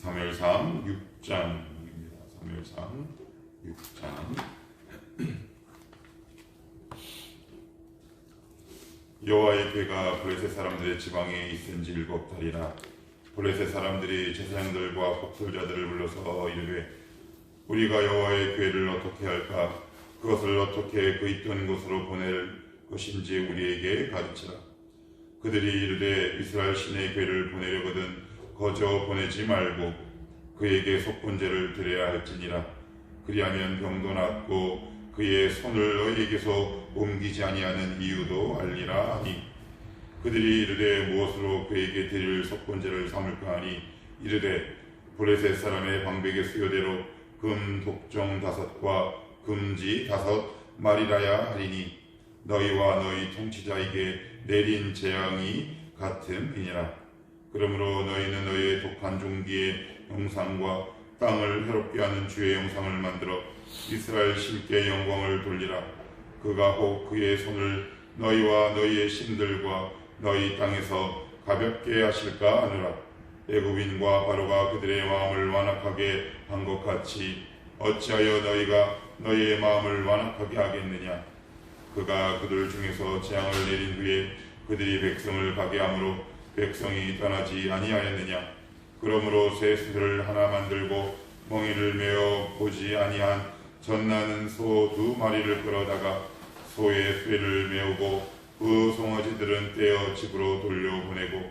사무엘상 6장입니다. 사무엘상 6장. 여호와의 궤가 블레셋 사람들의 지방에 있은 지 7달이라. 블레셋 사람들이 제사장들과 복술자들을 불러서 이르되 우리가 여호와의 궤를 어떻게 할까? 그것을 어떻게 그 있던 곳으로 보낼 것인지 우리에게 가르치라. 그들이 이르되 이스라엘 신의 궤를 보내려거든 거저 보내지 말고 그에게 속건제를 드려야 할지니라. 그리하면 병도 낫고 그의 손을 너희에게서 옮기지 아니하는 이유도 알리라 하니, 그들이 이르되 무엇으로 그에게 드릴 속건제를 삼을까 하니 이르되 블레셋 사람의 방백의 수요대로 금 독종 5과 금지 5마리라야 하리니 너희와 너희 통치자에게 내린 재앙이 같음이니라. 그러므로 너희는 너희의 독한 종기의 형상과 땅을 해롭게 하는 주의 형상을 만들어 이스라엘 신께 영광을 돌리라. 그가 혹 그의 손을 너희와 너희의 신들과 너희 땅에서 가볍게 하실까 하느라. 애굽인과 바로가 그들의 마음을 완악하게 한 것 같이 어찌하여 너희가 너희의 마음을 완악하게 하겠느냐. 그가 그들 중에서 재앙을 내린 후에 그들이 백성을 가게 함으로 백성이 떠나지 아니하였느냐. 그러므로 새 수를 하나 만들고 멍이를 메어 보지 아니한 젖나는 소 2마리를 끌어다가 소의 쇠를 메우고 그 송아지들은 떼어 집으로 돌려보내고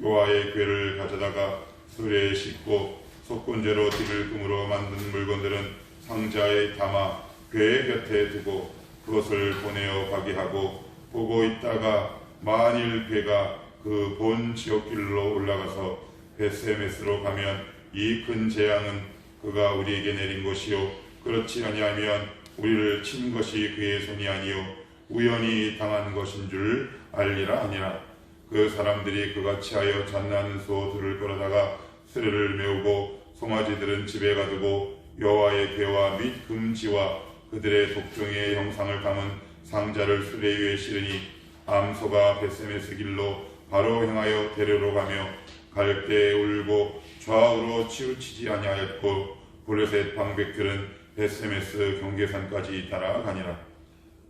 여호와의 궤를 가져다가 수레에 싣고 속건제로 드릴 금으로 만든 물건들은 상자에 담아 궤 곁에 두고 그것을 보내어 가게 하고, 보고 있다가 만일 궤가 그 본 지옥길로 올라가서 벳세메스로 가면 이 큰 재앙은 그가 우리에게 내린 것이요 그렇지 아니하면 우리를 친 것이 그의 손이 아니요 우연히 당한 것인 줄 알리라 하니라. 그 사람들이 그같이 하여 잣나는 소 2를 끌어다가 수레를 메우고 송아지들은 집에 가두고 여호와의 궤와 및 금지와 그들의 독종의 형상을 담은 상자를 수레 위에 실으니 암소가 벳세메스 길로 바로 향하여 데려로 가며 갈 때 울고 좌우로 치우치지 아니하였고 블레셋 방백들은 벳세메스 경계선까지 따라가니라.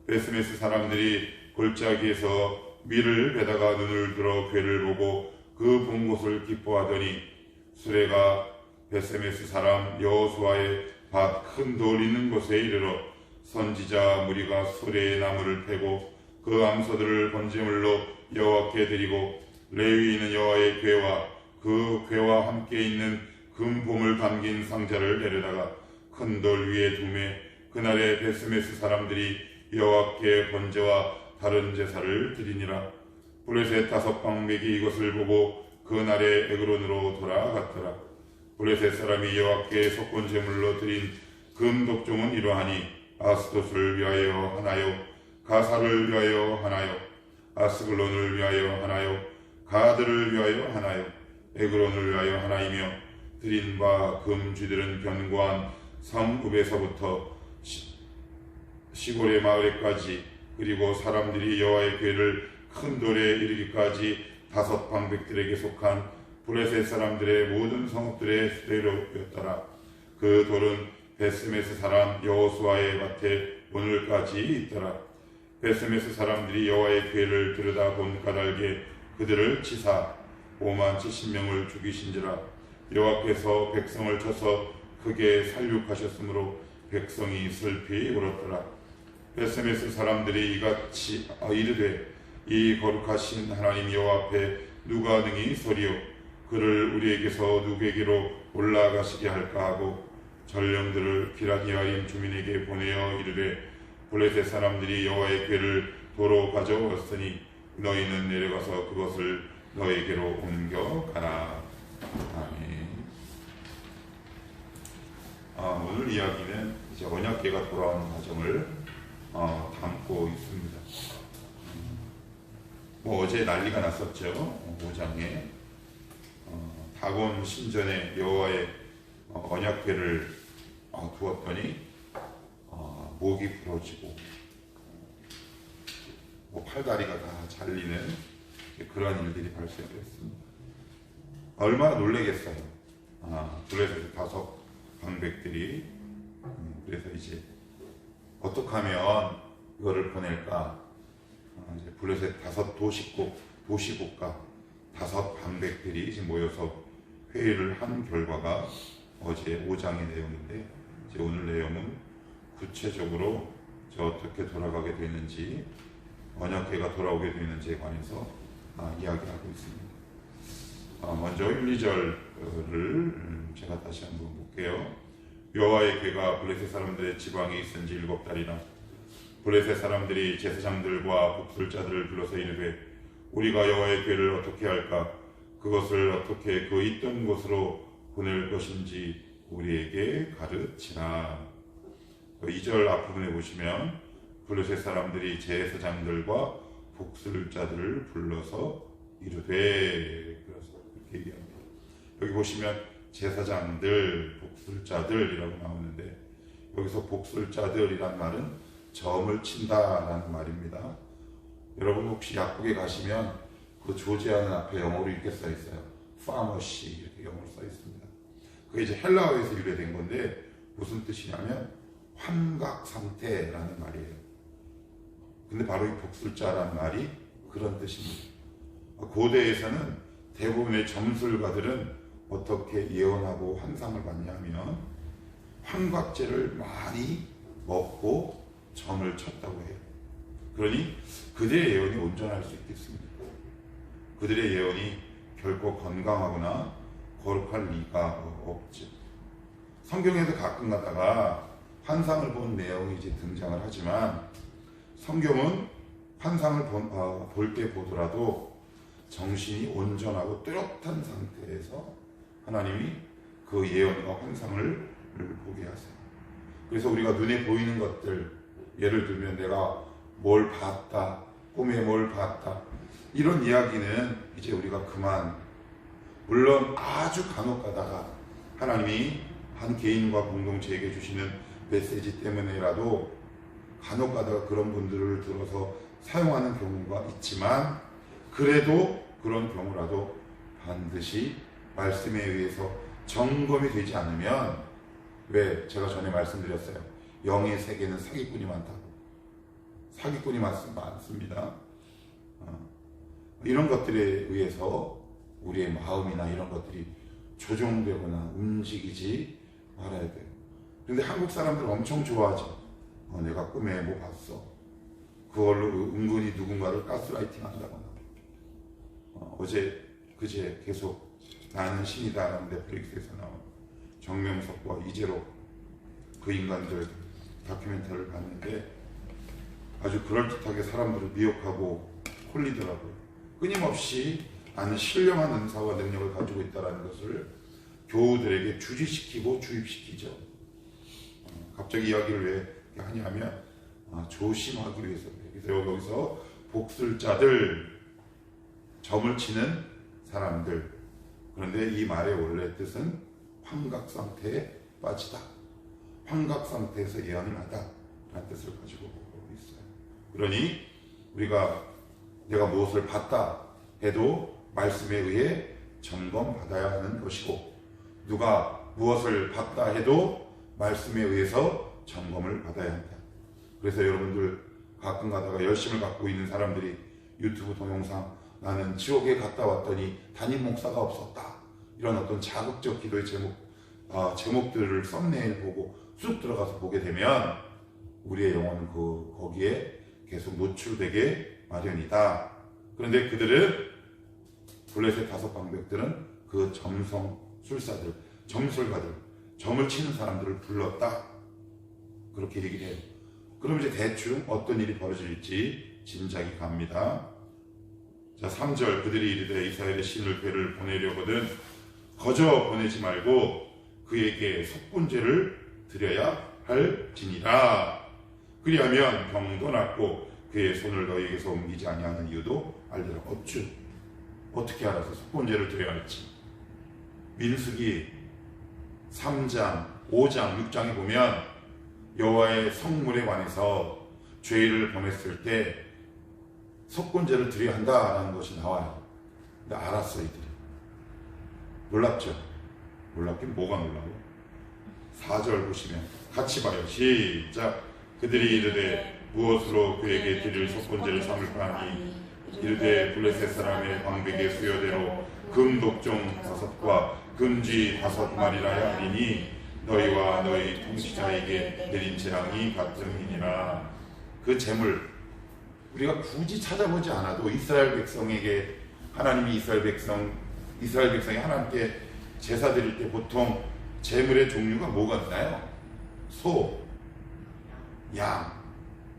벳세메스 사람들이 골짜기에서 밀을 베다가 눈을 들어 궤를 보고 그 본 곳을 기뻐하더니 수레가 벳세메스 사람 여호수아의 밭 큰 돌 있는 곳에 이르러 선지자 무리가 수레의 나무를 패고 그 암소들을 번제물로 여호와께 드리고 레위인은 여호와의 궤와 그 궤와 함께 있는 금봄을 담긴 상자를 내려다가 큰 돌 위에 두매 그날에 벳세메스 사람들이 여호와께 번제와 다른 제사를 드리니라. 블레셋 5방백이 이것을 보고 그날에 에그론으로 돌아갔더라. 블레셋 사람이 여호와께 속건제물로 드린 금 독종은 이러하니 아스돗을 위하여 하나요, 가사를 위하여 하나요, 아스글론을 위하여 하나요, 가드를 위하여 하나요, 에그론을 위하여 하나이며, 드린 바 금쥐들은 견고한 성읍에서부터 시골의 마을에까지, 그리고 사람들이 여호와의 궤를 큰 돌에 이르기까지 5방백들에게 속한 블레셋 사람들의 모든 성읍들의 수레로였더라. 그 돌은 벳세메스 사람 여호수아의 밭에 오늘까지 있더라. 벳세메스 사람들이 여호와의 궤를 들여다본 까닭에 그들을 치사 570명을 죽이신지라. 여호와께서 백성을 쳐서 크게 살육하셨으므로 백성이 슬피 울었더라. 벳세메스 사람들이 이같이 이르되 이 거룩하신 하나님 여호와 앞에 누가 능히 서리요, 그를 우리에게서 누구에게로 올라가시게 할까 하고 전령들을 기럇예아림 주민에게 보내어 이르되 블레셋 사람들이 여호와의 궤를 도로 가져왔으니 너희는 내려가서 그것을 너희에게로 옮겨가라. 아멘. 오늘 이야기는 이제 언약궤가 돌아오는 과정을 담고 있습니다. 어제 난리가 났었죠. 5장에 다곤 신전에 여호와의 언약궤를 두었더니 목이 부러지고 팔다리가 다 잘리는 그런 일들이 발생했습니다. 얼마나 놀라겠어요. 블레셋의 다섯 방백들이 그래서 이제 어떻게 하면 이거를 보낼까? 이제 블레셋 다섯 도시국가 다섯 방백들이 이제 모여서 회의를 한 결과가 어제 5장의 내용인데, 이제 오늘 내용은 구체적으로 어떻게 돌아가게 되는지, 언약궤가 돌아오게 되는지에 관해서 이야기하고 있습니다. 먼저 1, 2절을 제가 다시 한번 볼게요. 여호와의 궤가 블레셋 사람들의 지방에 있은 지 7달이나 블레셋 사람들이 제사장들과 복술자들을 불러서 이르되 우리가 여호와의 궤를 어떻게 할까? 그것을 어떻게 그 있던 곳으로 보낼 것인지 우리에게 가르치라. 2절 앞부분에 보시면 블레셋 사람들이 제사장들과 복술자들을 불러서 이르되, 그래서 이렇게 얘기합니다. 여기 보시면 제사장들, 복술자들이라고 나오는데, 여기서 복술자들이란 말은 점을 친다라는 말입니다. 여러분 혹시 약국에 가시면 그 조제하는 앞에 영어로 이렇게 써 있어요. 파머시, 이렇게 영어로 써 있습니다. 그게 이제 헬라어에서 유래된 건데 무슨 뜻이냐면 환각 상태라는 말이에요. 근데 바로 이 복술자라는 말이 그런 뜻입니다. 고대에서는 대부분의 점술가들은 어떻게 예언하고 환상을 봤냐면 환각제를 많이 먹고 점을 쳤다고 해요. 그러니 그들의 예언이 온전할 수 있겠습니까? 그들의 예언이 결코 건강하거나 거룩할 리가 없죠. 성경에도 가끔 가다가 환상을 본 내용이 이제 등장을 하지만, 성경은 환상을 볼 때 보더라도 정신이 온전하고 뚜렷한 상태에서 하나님이 그 예언과 환상을 보게 하세요. 그래서 우리가 눈에 보이는 것들, 예를 들면 내가 뭘 봤다, 꿈에 뭘 봤다, 이런 이야기는 이제 우리가 그만, 물론 아주 간혹 가다가 하나님이 한 개인과 공동체에게 주시는 메시지 때문에라도 간혹 가다가 그런 분들을 들어서 사용하는 경우가 있지만, 그래도 그런 경우라도 반드시 말씀에 의해서 점검이 되지 않으면, 왜 제가 전에 말씀드렸어요. 영의 세계는 사기꾼이 많다고. 사기꾼이 많습니다. 이런 것들에 의해서 우리의 마음이나 이런 것들이 조종되거나 움직이지 말아야 돼요. 그런데 한국 사람들 엄청 좋아하죠. 내가 꿈에 뭐 봤어. 그걸로 은근히 누군가를 가스라이팅 한다거나. 그제 계속 나는 신이다라는 넷플릭스에서 나온 정명석과 이재록 그 인간들 다큐멘터리를 봤는데 아주 그럴듯하게 사람들을 미혹하고 홀리더라고요. 끊임없이 나는 신령한 은사와 능력을 가지고 있다는 것을 교우들에게 주지시키고 주입시키죠. 갑자기 이야기를 왜 하냐면 조심하기 위해서. 그래서 여기서 복술자들, 점을 치는 사람들. 그런데 이 말의 원래 뜻은 환각 상태에 빠지다, 환각 상태에서 예언을 하다 라는 뜻을 가지고 있어요. 그러니 우리가 내가 무엇을 봤다 해도 말씀에 의해 점검받아야 하는 것이고, 누가 무엇을 봤다 해도 말씀에 의해서 점검을 받아야 한다. 그래서 여러분들 가끔 가다가 열심을 갖고 있는 사람들이 유튜브 동영상, 나는 지옥에 갔다 왔더니 담임 목사가 없었다, 이런 어떤 자극적 기도의 제목들을 썸네일 보고 쑥 들어가서 보게 되면 우리의 영혼은 거기에 계속 노출되게 마련이다. 그런데 그들은, 블레셋 다섯 방백들은 그 점성술사들, 점술가들, 점을 치는 사람들을 불렀다, 그렇게 얘기를 해요. 그럼 이제 대충 어떤 일이 벌어질지 짐작이 갑니다. 자, 3절, 그들이 이르되 이스라엘의 신을 궤를 보내려거든 거저 보내지 말고 그에게 속건제를 드려야 할지니라. 그리하면 병도 낫고 그의 손을 너희에게서 옮기지 아니하는 이유도 알리라. 어떻게 알아서 속건제를 드려야 할지. 민수기 3장, 5장, 6장에 보면 여호와의 성물에 관해서 죄를 범했을 때 속건제를 드려야 한다라는 것이 나와요. 근데 알았어, 이들이. 놀랍죠? 놀랍긴 뭐가 놀라워? 4절 보시면 같이 봐요. 시작. 그들이 이르되 무엇으로 그에게 드릴 속건제를 삼을까 하니 이르되 블레셋 사람의 방백의 수여대로 금 독종 5과 금쥐 5마리라 하리니 너희와 너희 통치자에게 내린 재앙이 같음이니라. 그 재물 우리가 굳이 찾아보지 않아도 이스라엘 백성에게 하나님이 이스라엘 백성이 하나님께 제사 드릴 때 보통 재물의 종류가 뭐가 있나요? 소, 양,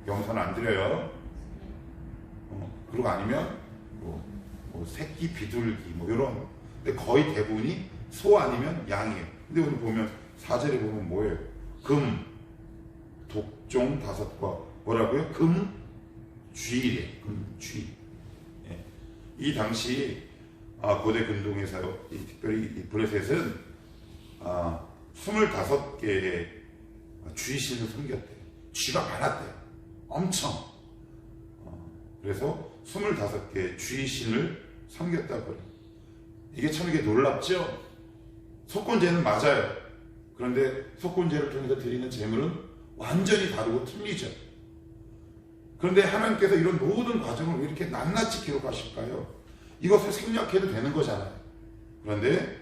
염소는 안 드려요. 그리고 아니면 뭐 새끼 비둘기 뭐 이런. 근데 거의 대부분이 소 아니면 양이에요. 근데 오늘 보면 4절에 보면 뭐예요? 금, 독종 5과 뭐라고요? 금쥐래. 금쥐. 예. 이 당시 고대 근동에서 특별히 이 블레셋은 25개의 쥐신을 섬겼대요. 쥐가 많았대요. 엄청. 그래서 25개의 쥐신을 섬겼다고 그래요. 이게 참 이게 놀랍죠? 속건제는 맞아요. 그런데 속건제를 통해서 드리는 제물은 완전히 다르고 틀리죠. 그런데 하나님께서 이런 모든 과정을 왜 이렇게 낱낱이 기록하실까요? 이것을 생략해도 되는 거잖아요. 그런데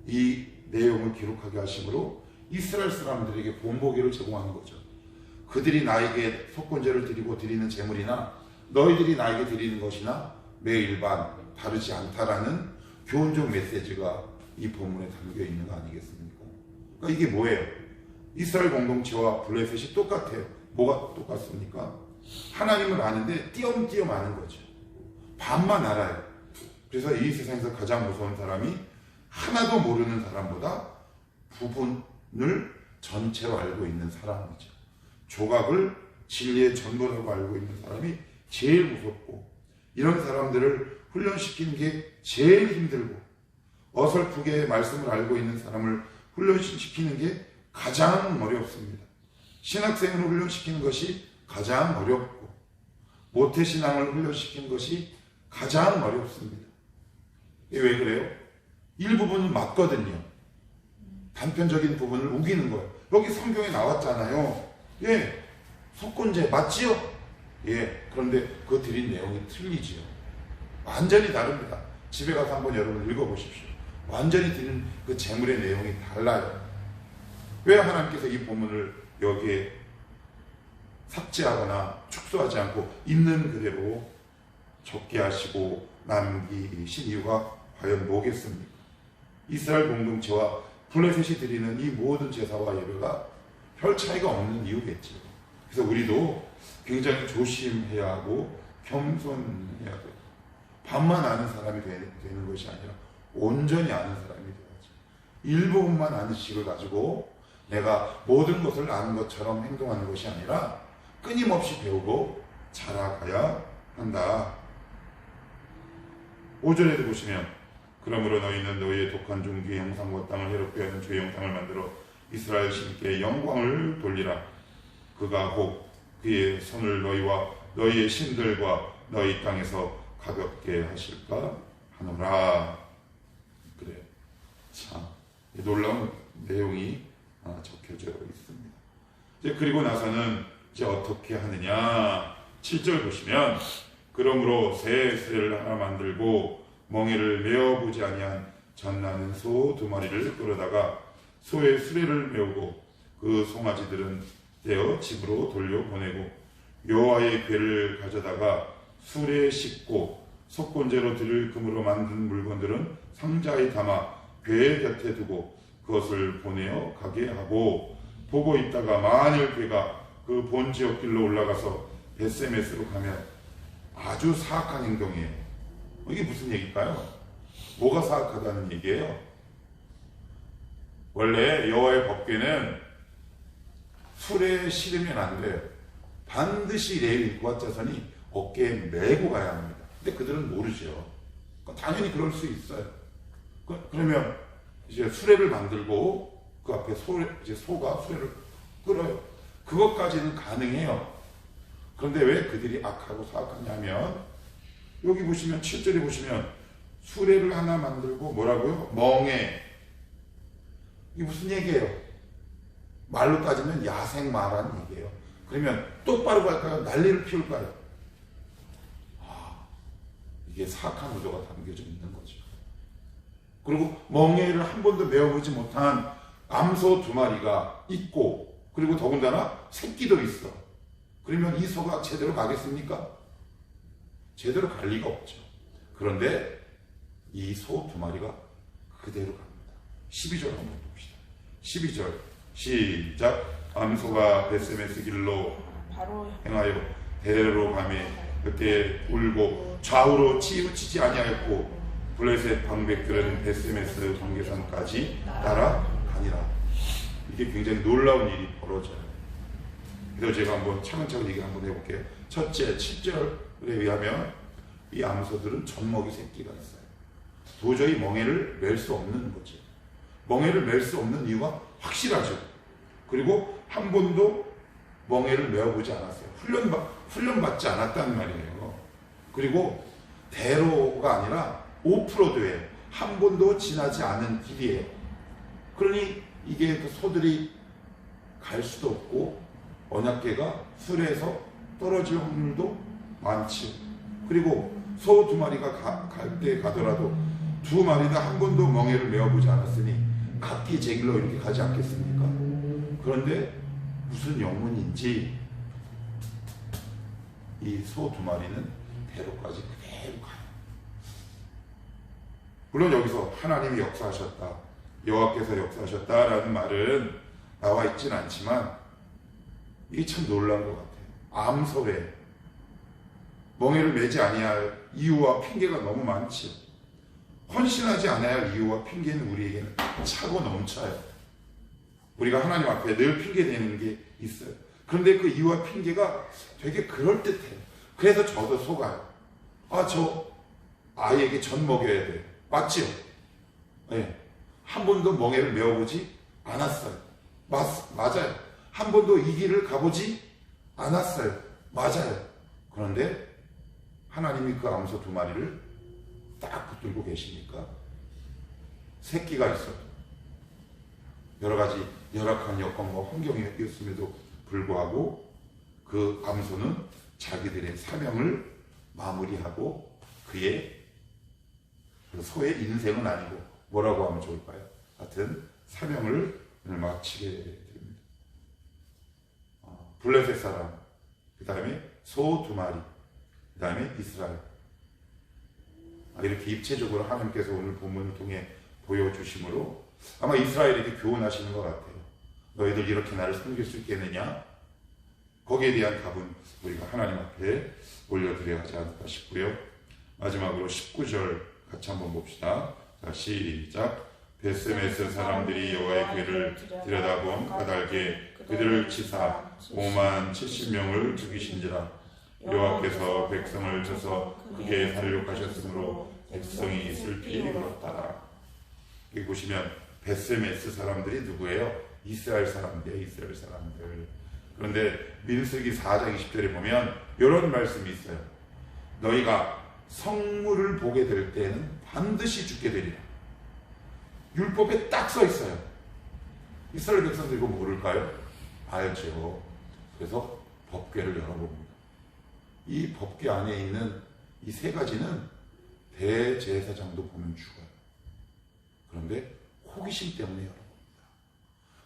이 내용을 기록하게 하심으로 이스라엘 사람들에게 본보기를 제공하는 거죠. 그들이 나에게 속건제를 드리고 드리는 제물이나 너희들이 나에게 드리는 것이나 매일반 다르지 않다라는 교훈적 메시지가 이 본문에 담겨 있는 거 아니겠습니까? 그러니까 이게 뭐예요? 이스라엘 공동체와 블레셋이 똑같아요. 뭐가 똑같습니까? 하나님을 아는데 띄엄띄엄 아는 거죠. 반만 알아요. 그래서 이 세상에서 가장 무서운 사람이 하나도 모르는 사람보다 부분을 전체로 알고 있는 사람이죠. 조각을 진리의 전부라고 알고 있는 사람이 제일 무섭고, 이런 사람들을 훈련시키는 게 제일 힘들고, 어설프게 말씀을 알고 있는 사람을 훈련시키는 게 가장 어렵습니다. 신학생을 훈련시키는 것이 가장 어렵고, 모태신앙을 훈련시키는 것이 가장 어렵습니다. 왜 그래요? 일부분은 맞거든요. 단편적인 부분을 우기는 거예요. 여기 성경에 나왔잖아요. 예, 속건제 맞지요? 예, 그런데 그 드린 내용이 틀리지요. 완전히 다릅니다. 집에 가서 한번 여러분 읽어보십시오. 완전히 드린 그 제물의 내용이 달라요. 왜 하나님께서 이 본문을 여기에 삭제하거나 축소하지 않고 있는 그대로 적게 하시고 남기신 이유가 과연 뭐겠습니까? 이스라엘 공동체와 블레셋이 드리는 이 모든 제사와 예배가 별 차이가 없는 이유겠죠. 그래서 우리도 굉장히 조심해야 하고 겸손해야 돼요. 반만 아는 사람이 되는 것이 아니라 온전히 아는 사람이 되어야죠. 일부분만 아는 지식을 가지고 내가 모든 것을 아는 것처럼 행동하는 것이 아니라 끊임없이 배우고 자라가야 한다. 5절에도 보시면 그러므로 너희는 너희의 독한 종기의 형상과 땅을 해롭게 하는 주의 형상을 만들어 이스라엘 신께 영광을 돌리라. 그가 혹 그의 손을 너희와 너희의 신들과 너희 땅에서 가볍게 하실까 하노라. 그래요. 참 놀라운 내용이 적혀져 있습니다. 이제 그리고 나서는 이제 어떻게 하느냐. 7절 보시면 그러므로 새 수레를 하나 만들고 멍에를 메어보지 아니한 젖나는 소 2마리를 끌어다가 소의 수레를 메우고 그 송아지들은 떼어 집으로 돌려보내고 여호와의 궤를 가져다가 수레에 싣고 속건제로 드릴 금으로 만든 물건들은 상자에 담아 궤 곁에 두고 그것을 보내어 가게 하고, 보고 있다가 만일 궤가 그 본 지역 길로 올라가서 벳세메스로 가면 아주 사악한 행동이에요. 이게 무슨 얘기일까요? 뭐가 사악하다는 얘기예요? 원래 여호와의 법궤는 수레에 실으면 안 돼요. 반드시 레위 고앗 자손이 어깨에 메고 가야 합니다. 근데 그들은 모르죠. 당연히 그럴 수 있어요. 그러면 이제 수레를 만들고 그 앞에 소가 수레를 끌어요. 그것까지는 가능해요. 그런데 왜 그들이 악하고 사악하냐면, 여기 보시면 7절에 보시면 수레를 하나 만들고 뭐라고요? 멍에 이게 무슨 얘기예요? 말로 따지면 야생마라는 얘기예요. 그러면 똑바로 갈까요? 난리를 피울까요? 이게 사악한 의도가 담겨져 있는 거죠. 그리고 멍에를 한 번도 메어보지 못한 암소 2마리가 있고, 그리고 더군다나 새끼도 있어. 그러면 이 소가 제대로 가겠습니까? 제대로 갈 리가 없죠. 그런데 이 소 2마리가 그대로 갑니다. 12절 한번 봅시다. 12절 시작. 암소가 벳세메스 길로 행하여 대대로 가매 그때 울고 좌우로 치우치지 아니하였고 블레셋 방백들은 벳세메스 경계선까지 따라가니라. 이게 굉장히 놀라운 일이 벌어져요. 그래서 제가 한번 차근차근 얘기 한번 해볼게요. 첫째 7절에 의하면 이 암소들은 젖먹이 새끼가 있어요. 도저히 멍에를 맬 수 없는 거죠. 멍에를 맬 수 없는 이유가 확실하죠. 그리고 한 번도 멍에를 메어보지 않았어요. 훈련받지 않았다는 말이에요. 그리고 대로가 아니라 오프로드에 한 번도 지나지 않은 길이에요. 그러니 이게 그 소들이 갈 수도 없고 언약궤가 술에서 떨어질 확률도 많지. 그리고 소 2마리가 갈 때 가더라도 2마리 다 한 번도 멍에를 메어보지 않았으니 각기 제 길로 이렇게 가지 않겠습니까? 그런데 무슨 영문인지 이 소 2마리는 대로까지 그대로 가요. 물론 여기서 하나님이 역사하셨다, 여호와께서 역사하셨다라는 말은 나와 있진 않지만 이게 참 놀라운 것 같아요. 암소에 멍에를 매지 아니할 이유와 핑계가 너무 많지. 헌신하지 않아야 할 이유와 핑계는 우리에게는 차고 넘쳐요. 우리가 하나님 앞에 늘 핑계 대는 게 있어요. 그런데 그 이유와 핑계가 되게 그럴듯해요. 그래서 저도 속아요. 저 아이에게 젖 먹여야 돼. 맞지요? 네. 한 번도 멍에를 메어보지 않았어요. 맞아요. 한 번도 이 길을 가보지 않았어요. 맞아요. 그런데 하나님이 그 암소 2마리를 딱 붙들고 계시니까 새끼가 있어도 여러 가지 열악한 여건과 환경이었음에도 불구하고 그 암소는 자기들의 사명을 마무리하고 그의 그 소의 인생은 아니고 뭐라고 하면 좋을까요? 하여튼 사명을 마치게 됩니다. 블레셋 사람, 그 다음에 소 2마리, 그 다음에 이스라엘. 이렇게 입체적으로 하나님께서 오늘 본문을 통해 보여주심으로 아마 이스라엘에게 교훈하시는 것 같아요. 너희들 이렇게 나를 섬길 수 있겠느냐? 거기에 대한 답은 우리가 하나님 앞에 올려드려야 하지 않을까 싶고요. 마지막으로 19절 같이 한번 봅시다. 자, 시작. 벳세메스 사람들이 여호와의 궤를 들여다본 까닭에 그들을 치사 5만 70명을 죽이신지라. 여호와께서 백성을 쳐서 크게 살육하셨으므로 백성이 슬피 울었다라. 여기 보시면 벳세메스 사람들이 누구예요? 이스라엘 사람들이에요. 이스라엘 사람들. 그런데 민수기 4장 20절에 보면 이런 말씀이 있어요. 너희가 성물을 보게 될 때에는 반드시 죽게 되리라. 율법에 딱 써 있어요. 이스라엘 백성들 이거 모를까요? 알죠. 그래서 법궤를 열어봅니다. 이 법궤 안에 있는 이 3가지는 대제사장도 보면 죽어요. 그런데 호기심 때문에 열어봅니다.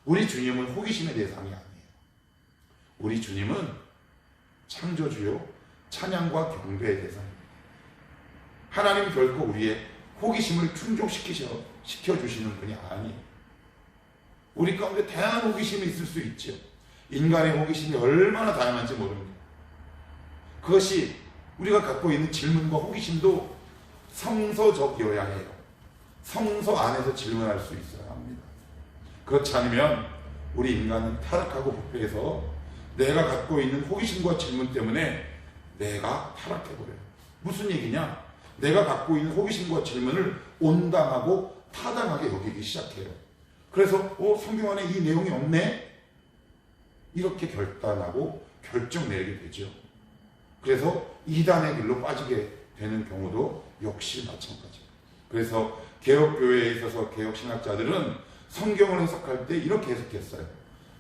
우리 주님은 호기심의 대상이 아니에요. 우리 주님은 창조주요 찬양과 경배의 대상입니다. 하나님 결코 우리의 호기심을 충족시켜주시는 분이 아니에요. 우리 가운데 다양한 호기심이 있을 수 있죠. 인간의 호기심이 얼마나 다양한지 모릅니다. 그것이 우리가 갖고 있는 질문과 호기심도 성서적이어야 해요. 성서 안에서 질문할 수 있어야 합니다. 그렇지 않으면 우리 인간은 타락하고 부패해서 내가 갖고 있는 호기심과 질문 때문에 내가 타락해버려요. 무슨 얘기냐? 내가 갖고 있는 호기심과 질문을 온당하고 타당하게 여기기 시작해요. 그래서 성경 안에 이 내용이 없네? 이렇게 결단하고 결정 내리게 되죠. 그래서 이단의 길로 빠지게 되는 경우도 역시 마찬가지예요. 그래서 개혁교회에 있어서 개혁신학자들은 성경을 해석할 때 이렇게 해석했어요.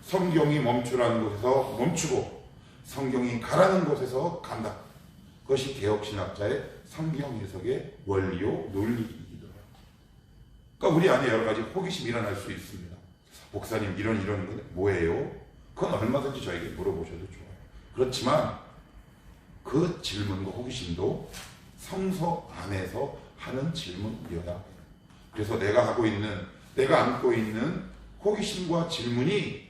성경이 멈추라는 곳에서 멈추고 성경이 가라는 곳에서 간다. 그것이 개혁신학자의 성경 해석의 원리요 논리이더라고요. 그러니까 우리 안에 여러 가지 호기심이 일어날 수 있습니다. 목사님 이런 건 뭐예요? 그건 얼마든지 저에게 물어보셔도 좋아요. 그렇지만 그 질문과 호기심도 성서 안에서 하는 질문이어야 해요. 그래서 내가 안고 있는 호기심과 질문이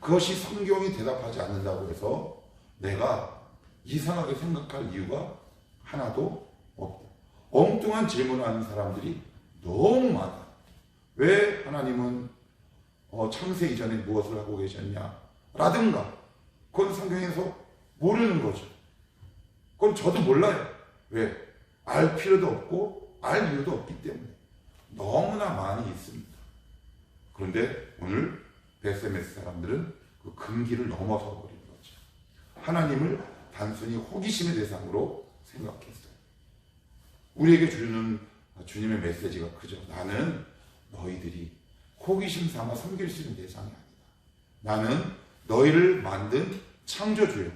그것이 성경이 대답하지 않는다고 해서 내가 이상하게 생각할 이유가 하나도 없다. 엉뚱한 질문을 하는 사람들이 너무 많아. 왜 하나님은 창세 이전에 무엇을 하고 계셨냐? 라든가 그건 성경에서 모르는 거죠. 그건 저도 몰라요. 왜? 알 필요도 없고 알 이유도 없기 때문에 너무나 많이 있습니다. 그런데 오늘 베세메스 사람들은 그 금기를 넘어서 버린 거죠. 하나님을 단순히 호기심의 대상으로 생각했어요. 우리에게 주는 주님의 메시지가 크죠. 나는 너희들이 호기심 삼아 섬길 수 있는 대상이 아니다. 나는 너희를 만든 창조주요.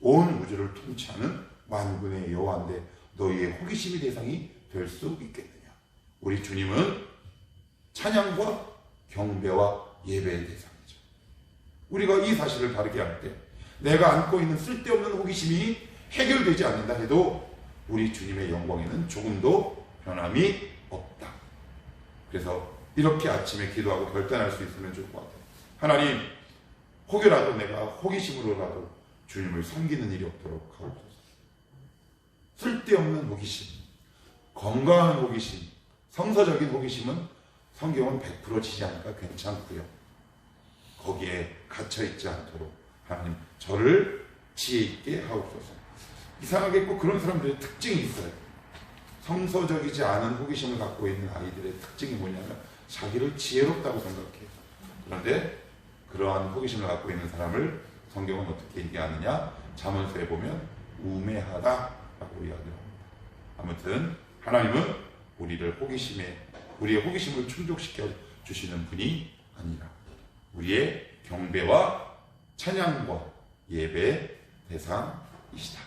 온 우주를 통치하는 만군의 여호와인데 너희의 호기심의 대상이 될 수 있겠느냐. 우리 주님은 찬양과 경배와 예배의 대상이죠. 우리가 이 사실을 바르게 할 때 내가 안고 있는 쓸데없는 호기심이 해결되지 않는다 해도 우리 주님의 영광에는 조금도 변함이 없다. 그래서 이렇게 아침에 기도하고 결단할 수 있으면 좋을 것 같아요. 하나님, 혹여라도 내가 호기심으로라도 주님을 섬기는 일이 없도록 하옵소서. 쓸데없는 호기심, 건강한 호기심, 성서적인 호기심은 성경은 100% 지지 않으니까 괜찮고요. 거기에 갇혀있지 않도록 하나님 저를 지혜 있게 하옵소서. 이상하게 꼭 그런 사람들의 특징이 있어요. 성서적이지 않은 호기심을 갖고 있는 아이들의 특징이 뭐냐면 자기를 지혜롭다고 생각해요. 그런데 그러한 호기심을 갖고 있는 사람을 성경은 어떻게 얘기하느냐? 잠언서에 보면 우매하다라고 이야기를 합니다. 아무튼 하나님은 우리의 호기심을 충족시켜 주시는 분이 아니라 우리의 경배와 찬양과 예배의 대상이시다.